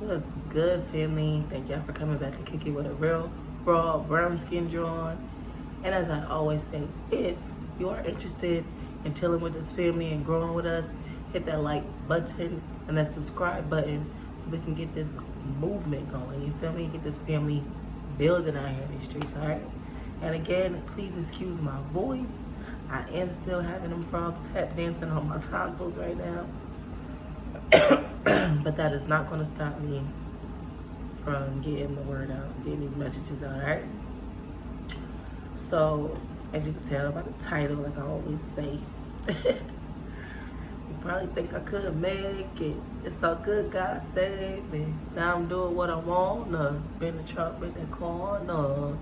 What's good, family? Thank y'all for coming back to kick it with a real, raw, brown skin John. And as I always say, if you are interested in chilling with this family and growing with us, hit that like button and that subscribe button so we can get this movement going. You feel me? Get this family building out here in these streets, all right? And again, please excuse my voice. I am still having them frogs tap dancing on my tonsils right now. But that is not going to stop me from getting the word out, getting these messages out, all right? So, as you can tell by the title, like I always say, you probably think I could make it. It's so good, God saved me. Now I'm doing what I want. No, been the truck, been the car. No,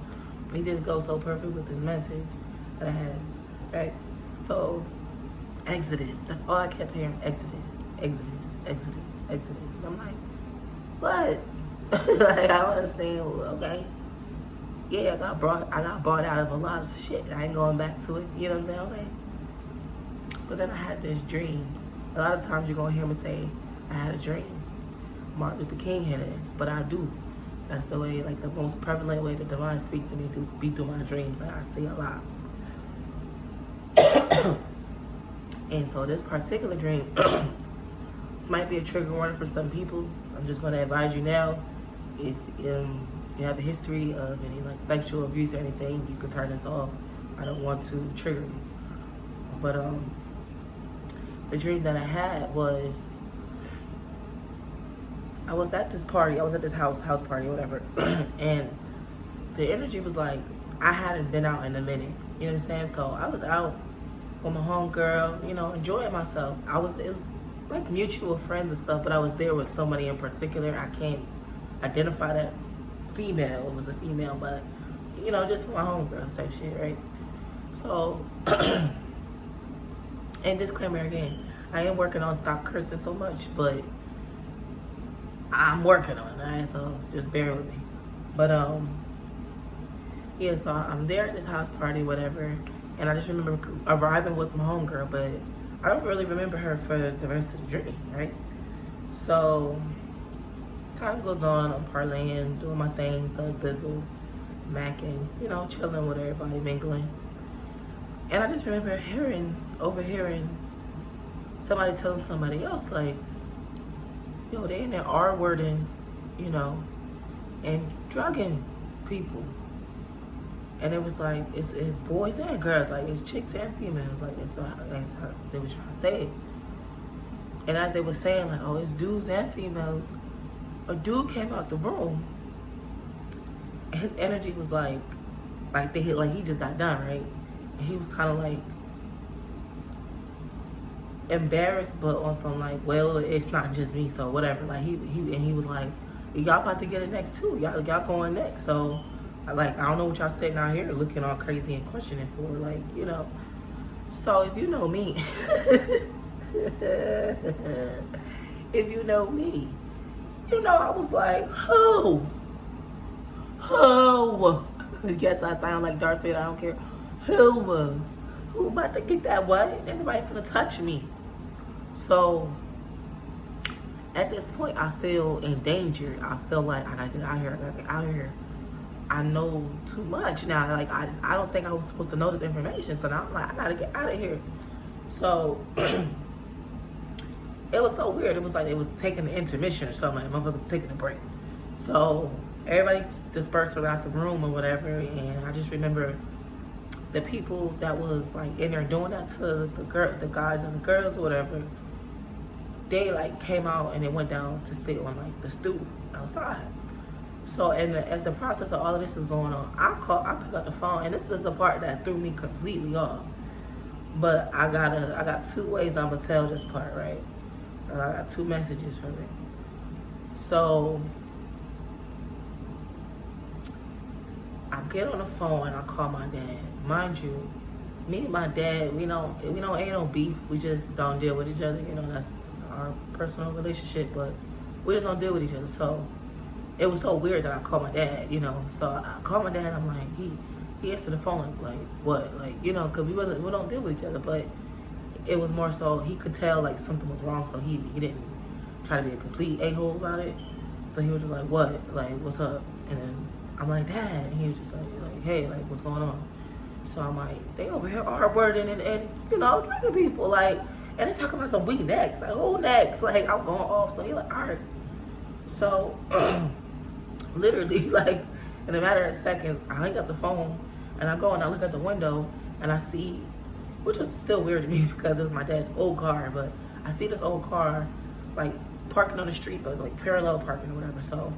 he just goes so perfect with this message that I had, right? So, Exodus. That's all I kept hearing. Exodus, Exodus, Exodus, Exodus. And I'm like, what? Like, I don't understand. Okay. Yeah, I got brought out of a lot of shit. I ain't going back to it. You know what I'm saying? Okay. But then I had this dream. A lot of times you're gonna hear me say, I had a dream. Martin Luther King had this, but I do. That's the way, like the most prevalent way the divine speak to me to be through my dreams. Like I see a lot. And so this particular dream, this might be a trigger warning for some people. I'm just gonna advise you now, if you have a history of any like sexual abuse or anything, you can turn this off. I don't want to trigger you. But the dream that I had was, I was at this party, I was at this house party, whatever, and the energy was like, I hadn't been out in a minute, you know what I'm saying? So I was out with my homegirl, you know, enjoying myself. It was like mutual friends and stuff, but I was there with somebody in particular. I can't identify that female. It was a female, but, you know, just my homegirl type shit, right? So, and disclaimer again, I am working on stop cursing so much, but I'm working on it, right? So just bear with me. But, yeah, so I'm there at this house party, whatever, and I just remember arriving with my homegirl, but I don't really remember her for the rest of the dream, right? So time goes on, I'm parlaying, doing my thing, thug bizzle, macking, you know, chilling with everybody, mingling. And I just remember overhearing somebody telling somebody else, like, yo, they in there R-wording, you know, and drugging people. And it was like, it's boys and girls, like it's chicks and females, like that's how they were trying to say it. And as they were saying, like, oh, it's dudes and females, a dude came out the room, and his energy was like he just got done, right? And he was kind of like embarrassed, but on some like, well, it's not just me, so whatever. Like he was like, y'all about to get it next too, y'all going next, so. Like, I don't know what y'all sitting out here looking all crazy and questioning for, like, you know. So, if you know me, if you know me, you know I was like, who? Yes, I sound like Darth Vader, I don't care. Who about to get that what? Everybody finna touch me. So, at this point, I feel endangered. I feel like I gotta get out here. I know too much now. Like, I don't think I was supposed to know this information. So now I'm like, I gotta get out of here. So it was so weird. It was like it was taking an intermission or something. Like motherfuckers was taking a break. So everybody dispersed around the room or whatever. And I just remember the people that was like in there doing that to the guys and the girls or whatever. They like came out and they went down to sit on like the stoop outside. So, and as the process of all of this is going on, I pick up the phone, and this is the part that threw me completely off. But I got two ways I'm gonna tell this part, right? I got two messages from it. So, I get on the phone and I call my dad. Mind you, me and my dad, we don't ain't no beef. We just don't deal with each other. You know, that's our personal relationship, but we just don't deal with each other. So. It was so weird that I called my dad, you know. So I called my dad and I'm like, he answered the phone like what? Like, you know, because we don't deal with each other, but it was more so he could tell like something was wrong, so he didn't try to be a complete a-hole about it. So he was just like, what? Like, what's up? And then I'm like, Dad. And he was just like, hey, like, what's going on? So I'm like, they over here R-wording and you know, dragging people. Like, and they talking about some weak necks. Like, who necks? Like, I'm going off. So he like, all right. So, literally, like, in a matter of seconds, I hang up the phone and I go and I look at the window and I see, which was still weird to me because it was my dad's old car, but I see this old car, like, parking on the street, but like parallel parking or whatever. So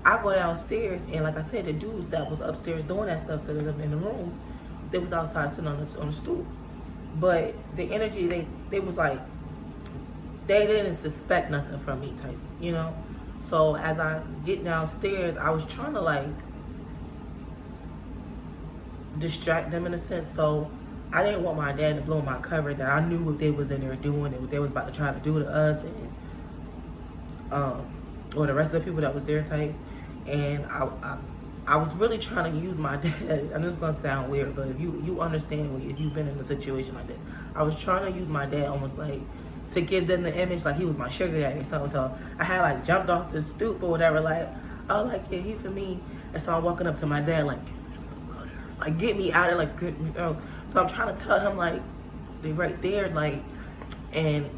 I go downstairs and, like I said, the dudes that was upstairs doing that stuff that lived in the room, they was outside sitting on the stool. But the energy, they was like, they didn't suspect nothing from me type, you know? So as I get downstairs, I was trying to like distract them in a sense. So I didn't want my dad to blow my cover that I knew what they was in there doing and what they was about to try to do to us and or the rest of the people that was there type. And I was really trying to use my dad. I know it's gonna sound weird, but if you understand if you've been in a situation like that, I was trying to use my dad almost like to give them the image like he was my sugar daddy or something. So I had like jumped off the stoop or whatever, like I was like, yeah, he for me. And so I'm walking up to my dad like get me out of like, you know. So I'm trying to tell him like they right there, like, and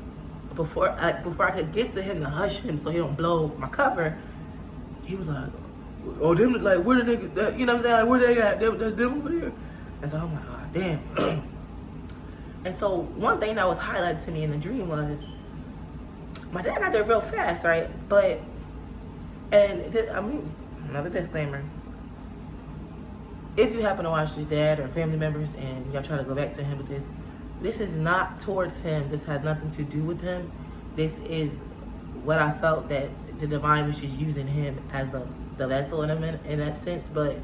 before I could get to him to hush him so he don't blow my cover, he was like, oh, them, like, where the nigga, you know what I'm saying? Like, where they at? That's them over there. And so I'm like, oh, damn. And so one thing that was highlighted to me in the dream was my dad got there real fast, right? But, and I mean, another disclaimer. If you happen to watch his dad or family members and y'all try to go back to him with this is not towards him. This has nothing to do with him. This is what I felt that the divine was just using him as the vessel in that sense. But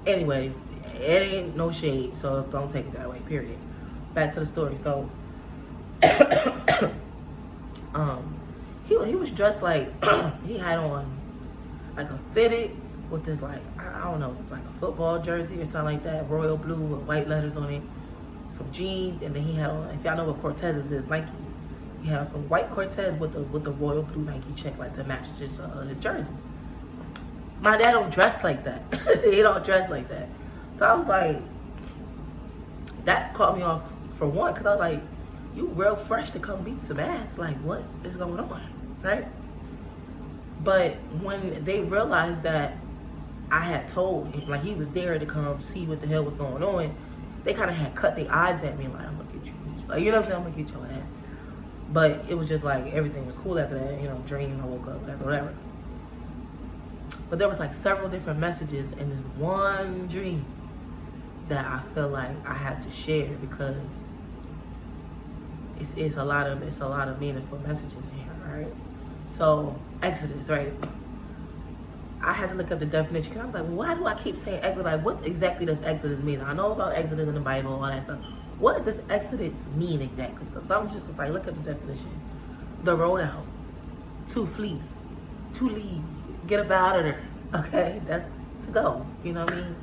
anyway, it ain't no shade, so don't take it that way, period. Back to the story. So he was dressed like he had on like a fitted with this, like, I don't know, it's like a football jersey or something like that, royal blue with white letters on it, some jeans, and then he had on, if y'all know what Cortezes is, Nikes. He had some white Cortez with the royal blue Nike check, like to match his jersey. My dad don't dress like that. He don't dress like that. So I was like, that caught me off for one, because I was like, you real fresh to come beat some ass. Like, what is going on, right? But when they realized that I had told him, like, he was there to come see what the hell was going on, they kind of had cut their eyes at me, like, I'm gonna get you, like, you know what I'm saying, I'm gonna get your ass. But it was just like, everything was cool after that, you know, dream, I woke up, whatever. But there was like several different messages in this one dream that I feel like I had to share, because it's a lot of meaningful messages in here, right? So Exodus, right? I had to look up the definition, because I was like, well, why do I keep saying Exodus? Like, what exactly does Exodus mean? I know about Exodus in the Bible, all that stuff. What does Exodus mean exactly? So some just was like, look at the definition. The road out, to flee, to leave, get up out of there. Okay, that's to go. You know what I mean?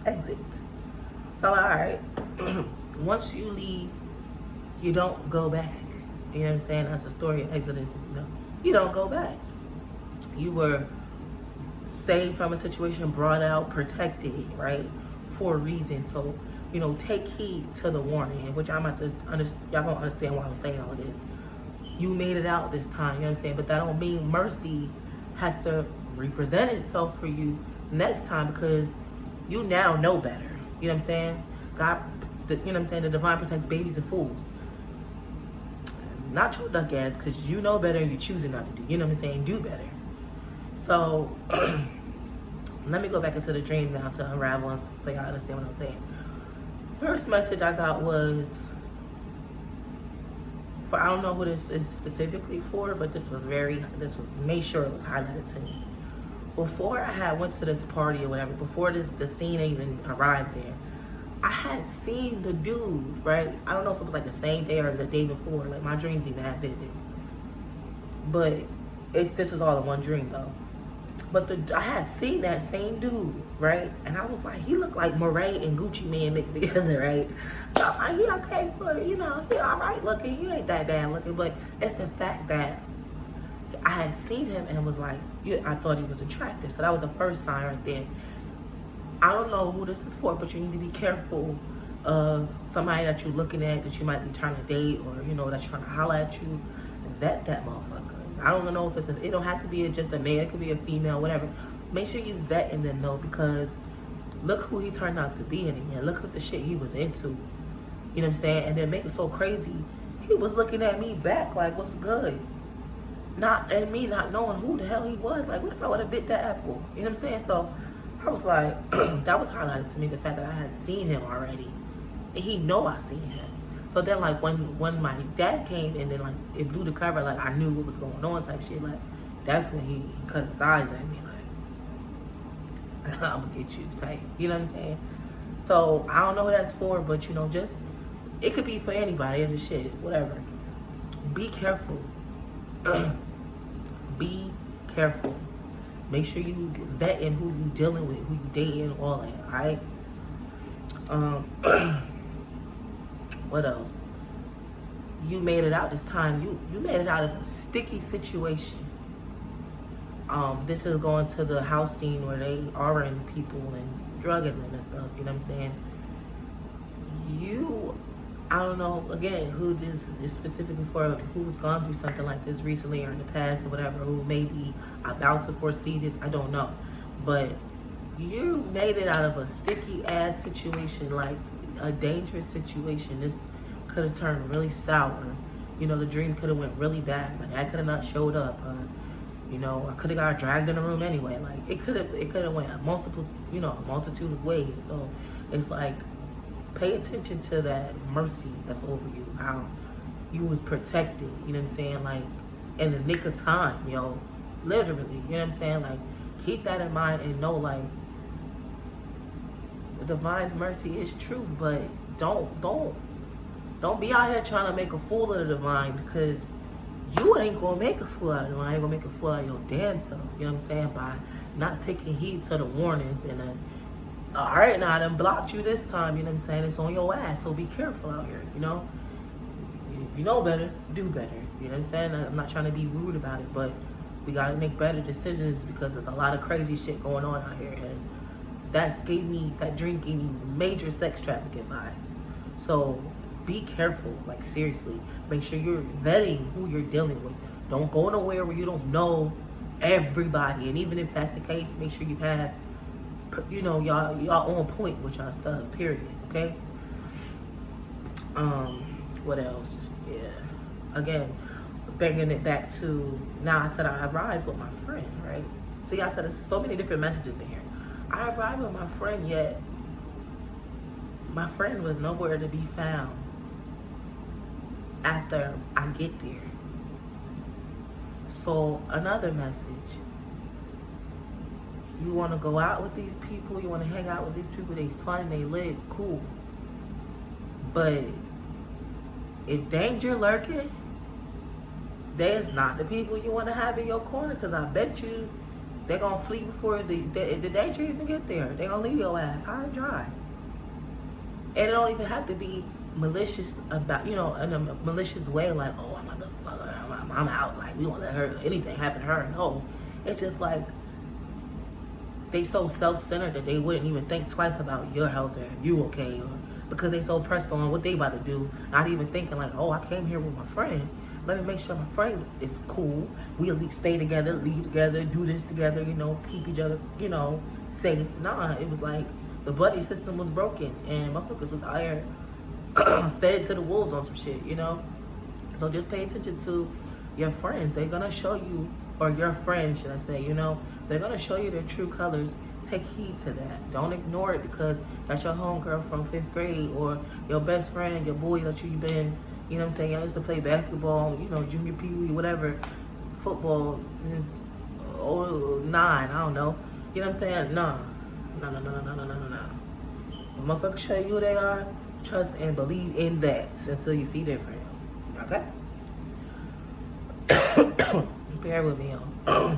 Exit. So, all right. Once you leave, you don't go back. You know what I'm saying? That's the story of Exodus. You know, you don't go back. You were saved from a situation, brought out, protected, right, for a reason. So, you know, take heed to the warning, which I'm at this, y'all don't understand why I'm saying all of this. You made it out this time, you know what I'm saying? But that don't mean mercy has to represent itself for you next time, because you now know better. You know what I'm saying? God, you know what I'm saying? The divine protects babies and fools. Not your duck ass, because you know better and you're choosing not to do. You know what I'm saying? Do better. So, let me go back into the dream now to unravel and so y'all understand what I'm saying. First message I got was, for, I don't know who this is specifically for, but made sure it was highlighted to me. Before I had went to this party or whatever, before the scene even arrived there, I had seen the dude, right? I don't know if it was like the same day or the day before. Like, my dreams even that vivid. But this is all in one dream though. But I had seen that same dude, right? And I was like, he looked like Murray and Gucci Mane mixed together, right? So I'm like, he okay, he all right looking. He ain't that bad looking. But it's the fact that I I had seen him and was like, yeah, I thought he was attractive. So that was the first sign right there. I don't know who this is for, but you need to be careful of somebody that you're looking at that you might be trying to date, or that's trying to holler at you. Vet that motherfucker. I don't know if it don't have to be just a man, it could be a female, whatever. Make sure you vet and then know, because look who he turned out to be in the end. Look what the shit he was into. You know what I'm saying? And then make it so crazy, he was looking at me back like, what's good? And me not knowing who the hell he was. Like, what if I would have bit that apple? You know what I'm saying? So I was like, that was highlighted to me, the fact that I had seen him already. And he know I seen him. So then, like, when my dad came and then, like, it blew the cover, like, I knew what was going on type shit. Like, that's when he cut his eyes at me, like, I'm gonna get you type. You know what I'm saying? So I don't know who that's for, but, just, it could be for anybody and the shit, whatever. Be careful. Be careful. Make sure you vet in who you dealing with, who you dating, all that, alright? What else? You made it out this time. You made it out of a sticky situation. This is going to the house scene where they arguing people and drugging them and stuff. You know what I'm saying? I don't know, again, who this is specifically for, who's gone through something like this recently or in the past or whatever, who may be about to foresee this, I don't know. But you made it out of a sticky ass situation, like a dangerous situation. This could have turned really sour. The dream could have went really bad. My dad could have not showed up. I could have got dragged in the room anyway. Like, it could have went a multitude of ways. So it's like, pay attention to that mercy that's over you. How you was protected. You know what I'm saying? Like, in the nick of time, literally. You know what I'm saying? Like, keep that in mind and know, like, the divine's mercy is true, but don't be out here trying to make a fool of the divine, because you ain't gonna make a fool out of the divine. You ain't gonna make a fool out of your damn self. You know what I'm saying? By not taking heed to the warnings and all right, now I done blocked you this time. You know what I'm saying? It's on your ass, so be careful out here. If you know better, do better. You know what I'm saying? I'm not trying to be rude about it, but we gotta make better decisions, because there's a lot of crazy shit going on out here, and that dream gave me major sex trafficking vibes. So be careful, like, seriously. Make sure you're vetting who you're dealing with. Don't go nowhere where you don't know everybody. And even if that's the case, make sure you have, y'all on point with y'all stuff, period, okay? What else? Yeah. Again, bringing it back to, now I said I arrived with my friend, right? See, I said there's so many different messages in here. I arrived with my friend, yet my friend was nowhere to be found after I get there. So another message. You want to go out with these people, you want to hang out with these people, they fun, they lit, cool. But if danger lurking, there's not the people you want to have in your corner, because I bet you they're going to flee before the danger even get there. They're going to leave your ass high and dry. And it don't even have to be malicious about, in a malicious way, like, oh, I'm out, like, we won't let anything happen to her. No, it's just like, they so self-centered that they wouldn't even think twice about your health or you okay, or because they so pressed on what they about to do, not even thinking like, oh, I came here with my friend. Let me make sure my friend is cool. We at least stay together, leave together, do this together, keep each other, safe. Nah, it was like the buddy system was broken and motherfuckers was out here fed to the wolves on some shit, So just pay attention to your friends. They're gonna show you, or your friends, should I say, they're gonna show you their true colors. Take heed to that. Don't ignore it because that's your homegirl from 5th grade, or your best friend, your boy that you've been, y'all used to play basketball, junior pee wee, whatever, football since 09, I don't know. You know what I'm saying? No. If motherfuckers show you who they are, trust and believe in that until you see different. Okay? Bear with me, y'all.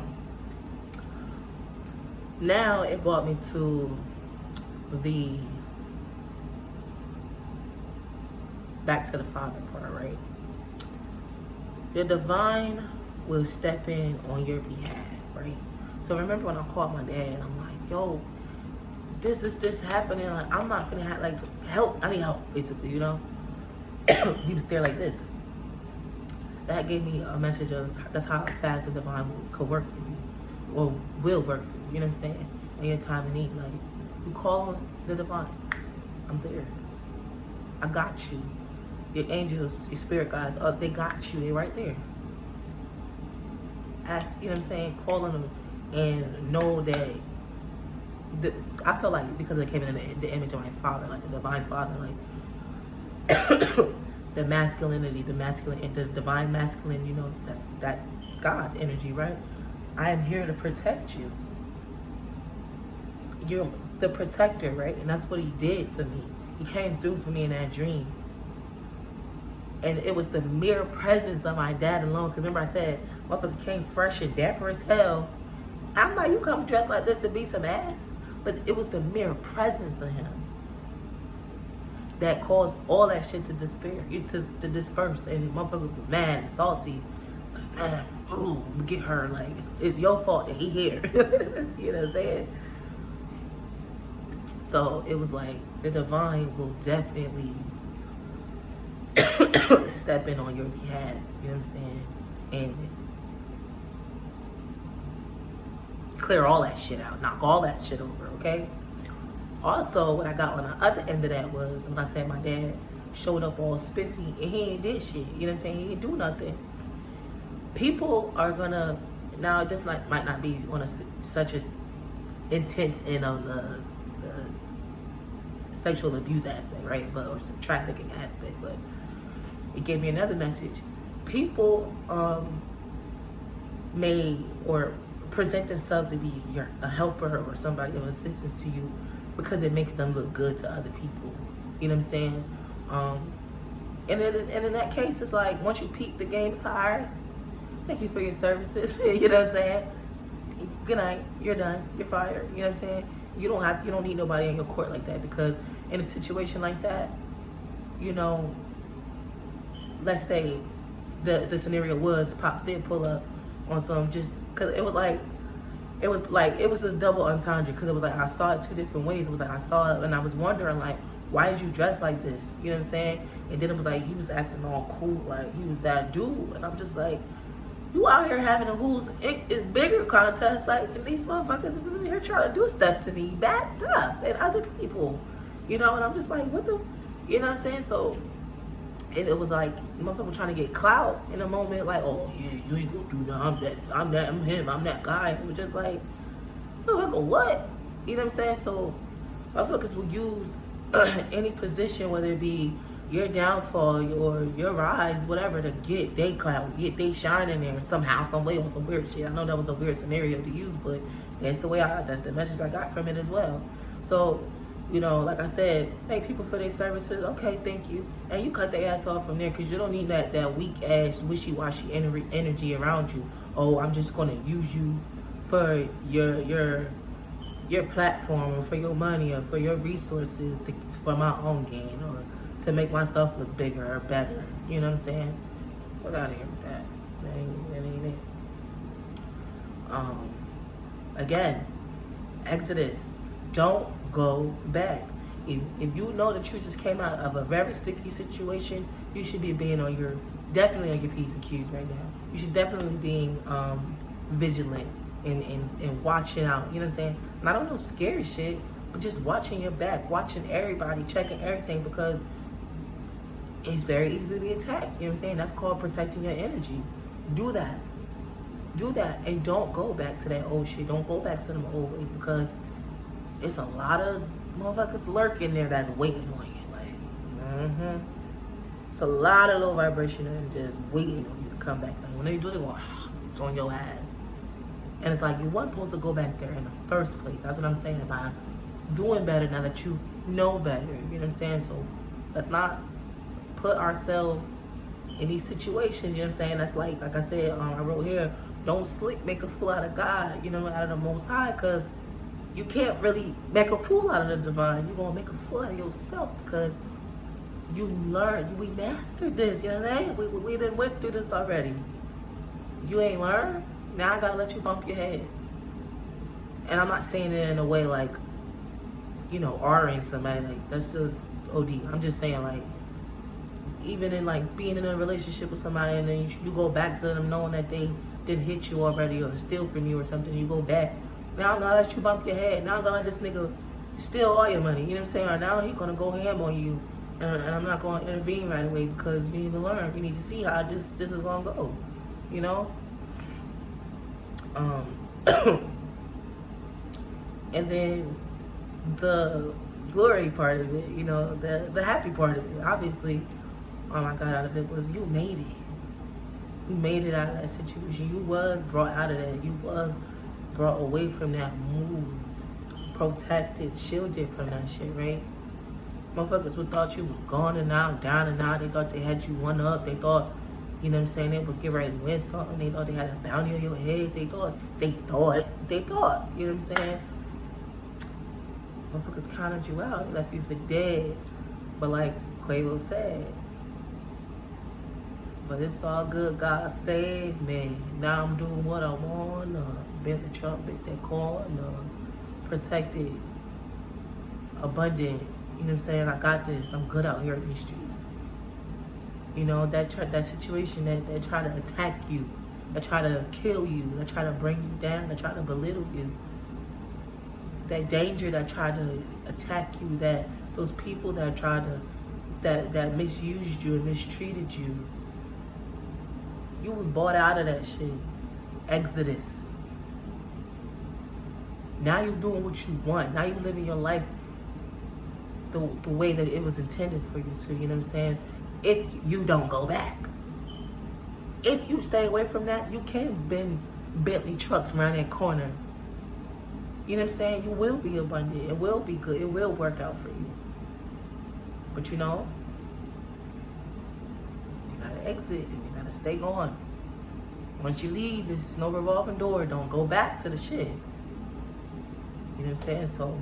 Now it brought me to the back to the father part, right? The divine will step in on your behalf, right? So remember when I called my dad and I'm like, yo, this happening, like I'm not gonna have like help. I need help, basically, you know. He was there like this. That gave me a message of that's how fast the divine could work for you, or will work for you. You know what I'm saying? In your time of need, like you call on the divine, I'm there. I got you. Your angels, your spirit guides, they got you. They're right there. Ask, you know what I'm saying? Call on them and know that. I feel like because it came in the image of my father, like the divine father, like the masculinity, the divine masculine, you know, that's that God energy, right? I am here to protect you. You're the protector, right? And that's what he did for me. He came through for me in that dream. And it was the mere presence of my dad alone. Because remember I said, motherfucker came fresh and dapper as hell. I'm like, you come dressed like this to beat some ass? But it was the mere presence of him that caused all that shit to despair, to disperse. And motherfuckers was mad and salty. Like, man, ooh, get her. Like, it's your fault that he here. You know what I'm saying? So it was like, the divine will definitely step in on your behalf. You know what I'm saying? And clear all that shit out. Knock all that shit over, okay? Also, what I got on the other end of that was when I said my dad showed up all spiffy and he ain't did shit. You know what I'm saying? He didn't do nothing. People are gonna, now this might not be on such an intense end of the sexual abuse aspect, right? But or trafficking aspect, but it gave me another message. People may or present themselves to be a helper or somebody of assistance to you because it makes them look good to other people. You know what I'm saying? And in that case, it's like once you peak the game, it's hard. Thank you for your services. You know what I'm saying? Good night. You're done. You're fired. You know what I'm saying? You don't need nobody in your court like that, because in a situation like that, you know, let's say the scenario was Pops did pull up on some, just because it was a double entendre, because it was like I saw it two different ways. It was like I saw it and I was wondering like, why is you dressed like this? You know what I'm saying? And then it was like he was acting all cool, like he was that dude, and I'm just like, you out here having a who's is bigger contest, like, and these motherfuckers is in here trying to do stuff to me, bad stuff, and other people, you know, and I'm just like, what the, you know what I'm saying? So it was like motherfucker trying to get clout in a moment, like, oh yeah, you ain't gonna do nothing. I'm him, I'm that guy. It was just like, motherfucker, what? You know what I'm saying? So motherfuckers will use any position, whether it be your downfall or your rise, whatever, to get they clout, get they shine in there somehow, some way, on some weird shit. I know that was a weird scenario to use, but that's the message I got from it as well. So, you know, like I said, thank people for their services. Okay, thank you. And you cut their ass off from there, because you don't need that weak ass, wishy-washy energy around you. Oh, I'm just going to use you for your platform, or for your money, or for your resources, for my own gain, or to make myself look bigger or better. You know what I'm saying? Fuck out of here with that. That ain't it. Again, Exodus. Don't go back. If you know that you just came out of a very sticky situation, you should be being definitely on your P's and Q's right now. You should definitely be vigilant and watching out. You know what I'm saying? Not on no scary shit, but just watching your back, watching everybody, checking everything, because it's very easy to be attacked. You know what I'm saying? That's called protecting your energy. Do that. And don't go back to that old shit. Don't go back to them old ways, because it's a lot of motherfuckers lurking there that's waiting on you. Like, it's a lot of low vibration and just waiting on you to come back. And when they do, they go, it's on your ass. And it's like, you weren't supposed to go back there in the first place. That's what I'm saying, by doing better now that you know better. You know what I'm saying? So let's not put ourselves in these situations. You know what I'm saying? That's like I said, I wrote here, don't make a fool out of God, you know, out of the Most High, because you can't really make a fool out of the divine. You're going to make a fool out of yourself, because you learned, we mastered this, you know what I'm saying? We done went through this already. You ain't learned? Now I gotta let you bump your head. And I'm not saying it in a way like, you know, R-ing somebody. Like, that's just OD. I'm just saying, like, even in, like, being in a relationship with somebody and then you go back to them knowing that they didn't hit you already or steal from you or something, you go back. Now I'm gonna let you bump your head. Now I'm gonna let this nigga steal all your money. You know what I'm saying? Or now he's gonna go ham on you. And I'm not gonna intervene right away because you need to learn. You need to see how this is gonna go. You know? And then the glory part of it, you know, the happy part of it, obviously, all I got out of it was you made it. You made it out of that situation. You was brought out of that. You was brought away from that, moved, protected, shielded from that shit, right? Motherfuckers would thought you was gone and out, down and out. They thought they had you one up. They thought, you know what I'm saying, they was getting ready to win something. They thought they had a bounty on your head. They thought, you know what I'm saying? Motherfuckers counted you out, left you for dead. But like Quavo said, but it's all good, God saved me. Now I'm doing what I want, bent the trumpet, that corn, protected, abundant. You know what I'm saying? I got this. I'm good out here in these streets. You know, that situation that try to attack you, that try to kill you, that try to bring you down, that try to belittle you. That danger that tried to attack you, that those people that tried to, that misused you and mistreated you. You was bought out of that shit. Exodus. Now you doing what you want. Now you living your life the way that it was intended for you to, you know what I'm saying? If you don't go back. If you stay away from that, you can bend Bentley trucks around that corner. You know what I'm saying? You will be abundant. It will be good. It will work out for you. But you know, you gotta exit and you gotta stay on. Once you leave, it's no revolving door. Don't go back to the shit. You know what I'm saying? So,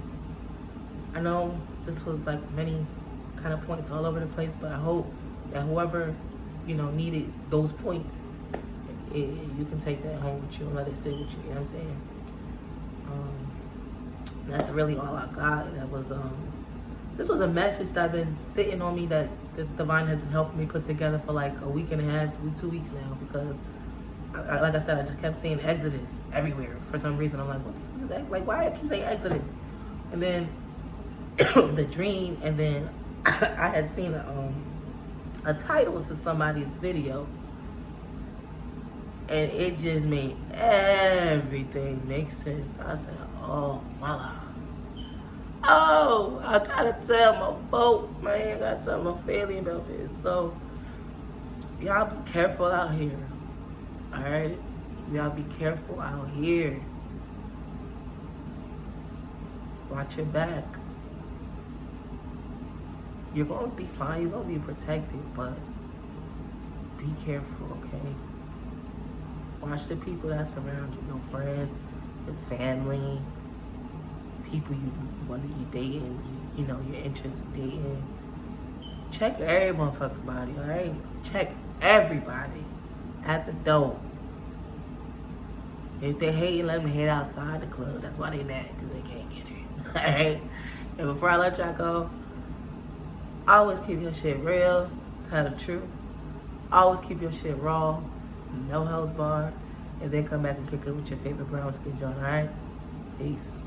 I know this was like many kind of points all over the place, but I hope that whoever, you know, needed those points, you can take that home with you and let it sit with you. You know what I'm saying? That's really all I got. That was this was a message that been sitting on me that the Divine has been helping me put together for like a week and a half, 2 weeks now, because like I said, I just kept saying Exodus everywhere for some reason. I'm like, what the fuck is that? Like, why I keep saying Exodus? And then the dream, and then I had seen a title to somebody's video, and it just made everything make sense. I said, oh my God. Oh, I gotta tell my folks, man. I gotta tell my family about this. So, y'all be careful out here. Alright? Y'all be careful out here. Watch your back. You're gonna be fine. You're gonna be protected, but be careful, okay? Watch the people that surround you, your friends, your family, people you want to be dating, you know, your interest in dating. Check every motherfucking body, all right? Check everybody at the door. If they hate, let them head outside the club. That's why they mad, because they can't get it. All right? And before I let y'all go, always keep your shit real. Tell the truth. Always keep your shit raw. No house bar. And then come back and kick it with your favorite brown skin joint, all right? Peace.